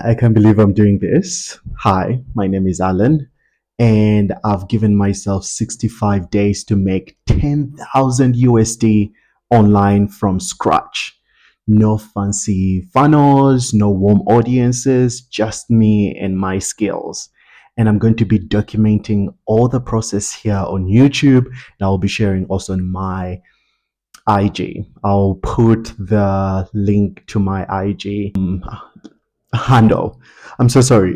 I can't believe I'm doing this. Hi, my name is Alan, and I've given myself 65 days to make 10,000 USD online from scratch. No fancy funnels, no warm audiences, just me and my skills. And I'm going to be documenting all the process here on YouTube, and I'll be sharing also on my IG. I'll put the link to my IG handle. I'm so sorry.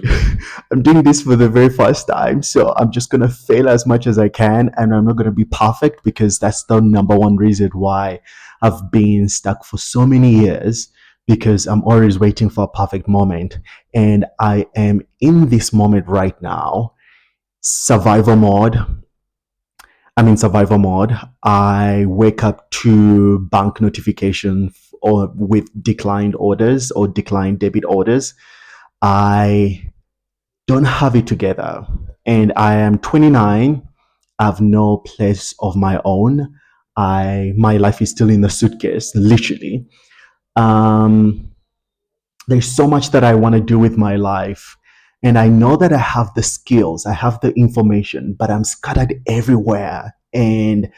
I'm doing this for the very first time, so I'm just gonna fail as much as I can, and I'm not gonna be perfect because that's the number one reason why I've been stuck for so many years because I'm always waiting for a perfect moment, and I am in this moment right now. Survival mode. I'm in survival mode. I wake up to bank notification or with declined orders or declined debit orders. I don't have it together. And I am 29. I have no place of my own. My life is still in the suitcase, literally. Um, there's so much that I want to do with my life. And I know that I have the skills, I have the information, but I'm scattered everywhere. And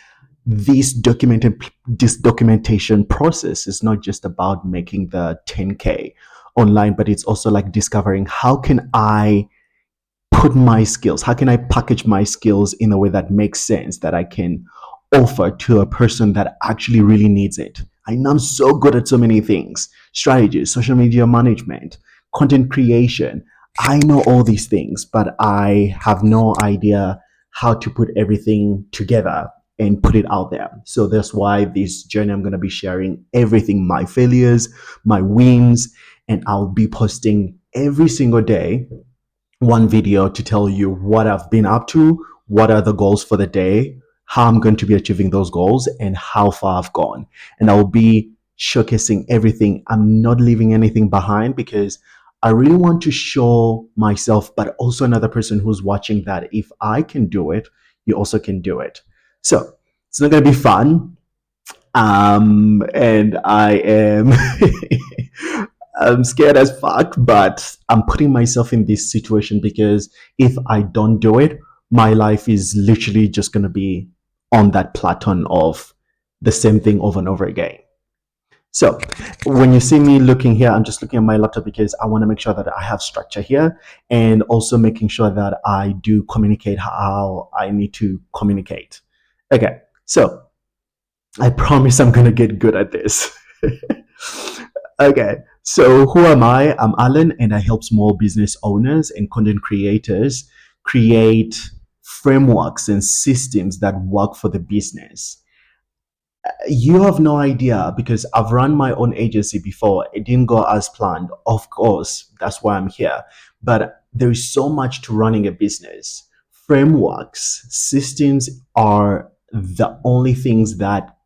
this documentation process is not just about making the 10K online, but it's also like discovering how can I put my skills, how can I package my skills in a way that makes sense, that I can offer to a person that actually really needs it. I know I'm so good at so many things: strategy, social media management, content creation. I know all these things, but I have no idea how to put everything together and put it out there. So that's why this journey I'm going to be sharing everything: my failures, my wins, and I'll be posting every single day one video to tell you what I've been up to, what are the goals for the day, how I'm going to be achieving those goals, and how far I've gone. And I'll be showcasing everything. I'm not leaving anything behind because I really want to show myself, but also another person who's watching, that if I can do it, you also can do it. So it's not going to be fun. And I am I'm scared as fuck, but I'm putting myself in this situation because if I don't do it, my life is literally just going to be on that plateau of the same thing over and over again. So when you see me looking here, I'm just looking at my laptop because I want to make sure that I have structure here, and also making sure that I do communicate how I need to communicate. Okay, so I promise I'm going to get good at this. Okay, so who am I? I'm Alan, and I help small business owners and content creators create frameworks and systems that work for the business. You have no idea because I've run my own agency before. It didn't go as planned. Of course, that's why I'm here. But there is so much to running a business. Frameworks, systems are the only things that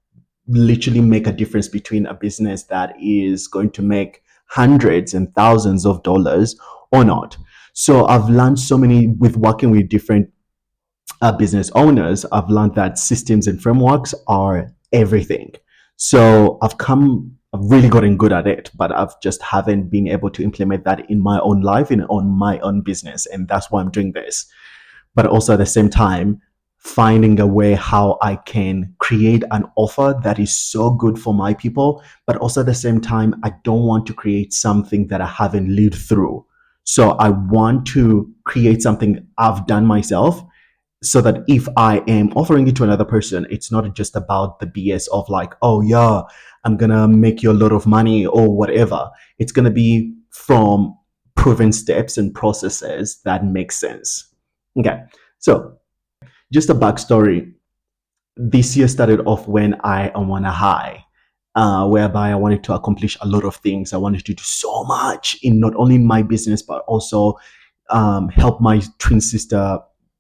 literally make a difference between a business that is going to make hundreds and thousands of dollars or not. So I've learned so many with working with different business owners. I've learned that systems and frameworks are everything. So I've really gotten good at it, but I've just haven't been able to implement that in my own life, in on my own business, and that's why I'm doing this. But also at the same time, finding a way how I can create an offer that is so good for my people, but also at the same time, I don't want to create something that I haven't lived through. So I want to create something I've done myself, so that if I am offering it to another person, it's not just about the BS of like, oh yeah, I'm gonna make you a lot of money or whatever. It's gonna be from proven steps and processes that make sense. Okay, so just a backstory. This year started off when I am on a high, whereby I wanted to accomplish a lot of things. I wanted to do so much in not only my business, but also help my twin sister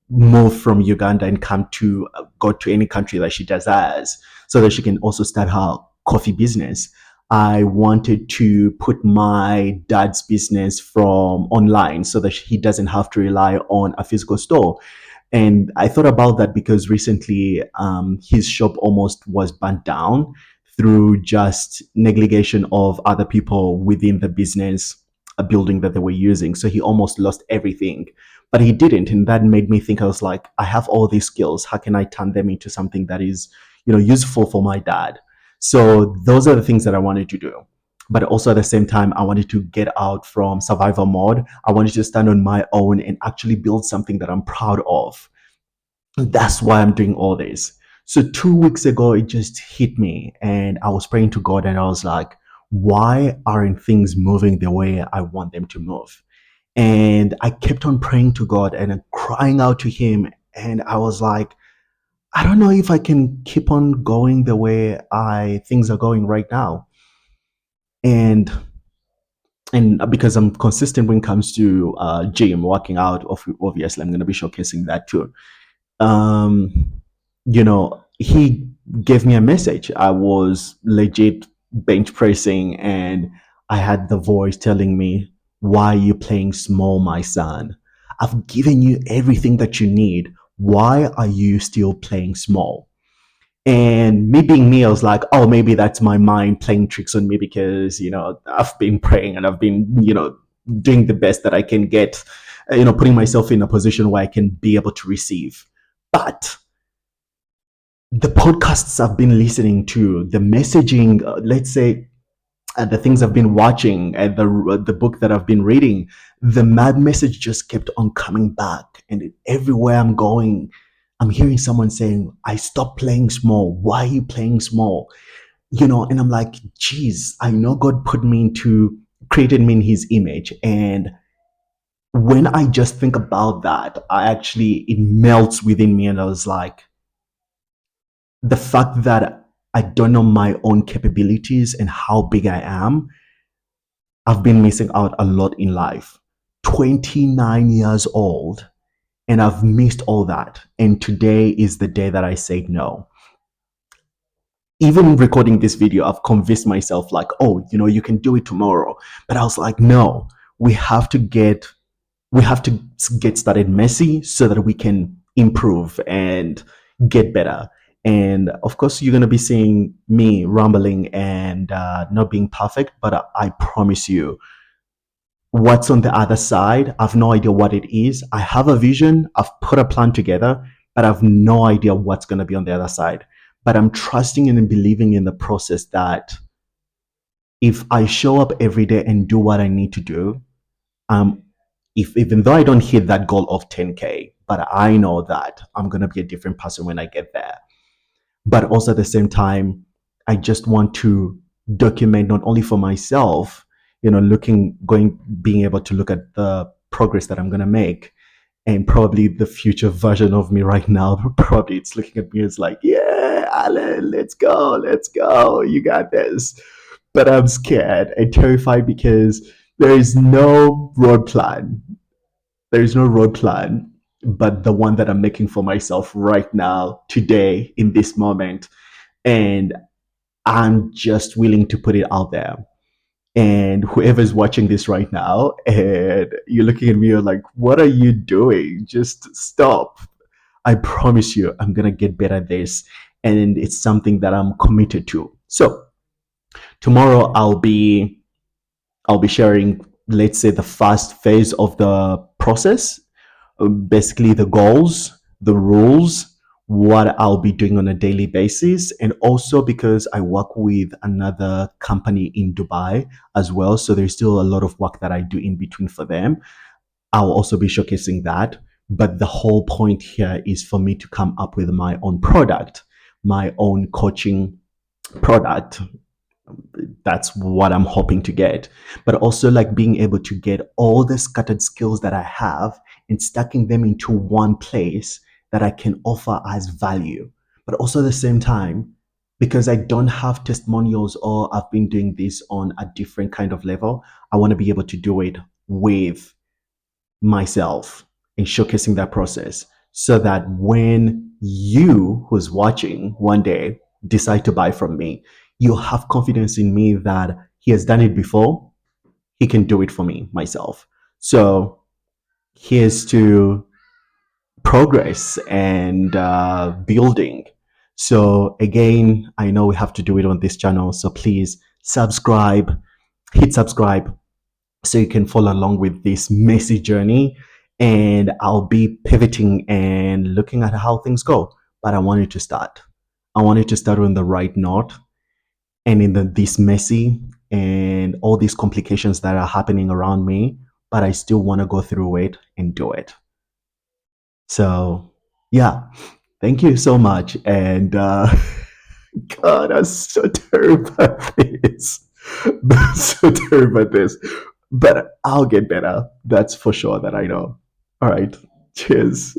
move from Uganda and come to go to any country that she desires, so that she can also start her coffee business. I wanted to put my dad's business from online so that he doesn't have to rely on a physical store. And I thought about that because recently his shop almost was burnt down through just negligence of other people within the business a building that they were using. So he almost lost everything, but he didn't. And that made me think, I was like, I have all these skills. How can I turn them into something that is, useful for my dad? So those are the things that I wanted to do. But also at the same time, I wanted to get out from survival mode. I wanted to stand on my own and actually build something that I'm proud of. That's why I'm doing all this. So 2 weeks ago, it just hit me, and I was praying to God, and I was like, why aren't things moving the way I want them to move? And I kept on praying to God and crying out to Him. And I was like, I don't know if I can keep on going the way I things are going right now. And because I'm consistent when it comes to gym, working out, obviously I'm going to be showcasing that too. um, he gave me a message. I was legit bench pressing, and I had the voice telling me, why are you playing small, my son? I've given you everything that you need. Why are you still playing small? And me being me, I was like, oh, maybe that's my mind playing tricks on me because, I've been praying and I've been, doing the best that I can get, putting myself in a position where I can be able to receive. But the podcasts I've been listening to, the messaging, let's say, the things I've been watching, and the book that I've been reading, the mad message just kept on coming back. And everywhere I'm going, I'm hearing someone saying, I stopped playing small. Why are you playing small? And I'm like, geez, I know God created me in His image. And when I just think about that, it melts within me. And I was like, the fact that I don't know my own capabilities and how big I am, I've been missing out a lot in life. 29 years old, and I've missed all that. And today is the day that I said no. Even recording this video, I've convinced myself, like, oh, you can do it tomorrow. But I was like, no, we have to get started messy so that we can improve and get better. And of course, you're going to be seeing me rumbling and not being perfect, but I promise you, what's on the other side, I've no idea what it is. I have a vision, I've put a plan together, but I've no idea what's going to be on the other side. But I'm trusting and believing in the process that if I show up every day and do what I need to do, um, if even though I don't hit that goal of 10K, but I know that I'm gonna be a different person when I get there. But also at the same time, I just want to document not only for myself, being able to look at the progress that I'm gonna make, and probably the future version of me right now, probably it's looking at me as like, yeah, Alan, let's go, you got this. But I'm scared and terrified because there is no road plan. There is no road plan, but the one that I'm making for myself right now, today, in this moment. And I'm just willing to put it out there. And whoever's watching this right now and you're looking at me, you're like, what are you doing? Just stop. I promise you, I'm going to get better at this. And it's something that I'm committed to. So tomorrow I'll be sharing, let's say, the first phase of the process, basically the goals, the rules, what I'll be doing on a daily basis. And also because I work with another company in Dubai as well. So there's still a lot of work that I do in between for them. I'll also be showcasing that. But the whole point here is for me to come up with my own product, my own coaching product. That's what I'm hoping to get. But also, like, being able to get all the scattered skills that I have and stacking them into one place that I can offer as value. But also at the same time, because I don't have testimonials or I've been doing this on a different kind of level, I want to be able to do it with myself and showcasing that process so that when you who's watching one day decide to buy from me, you have confidence in me that he has done it before, he can do it for me myself. So here's to progress and building. So again, I know we have to do it on this channel, so please subscribe, hit subscribe, so you can follow along with this messy journey. And I'll be pivoting and looking at how things go. But I wanted to start. I wanted to start on the right note, and in this messy and all these complications that are happening around me, but I still want to go through it and do it. So, yeah, thank you so much. And God, I'm so terrible at this. I'm so terrible at this. But I'll get better. That's for sure that I know. All right. Cheers.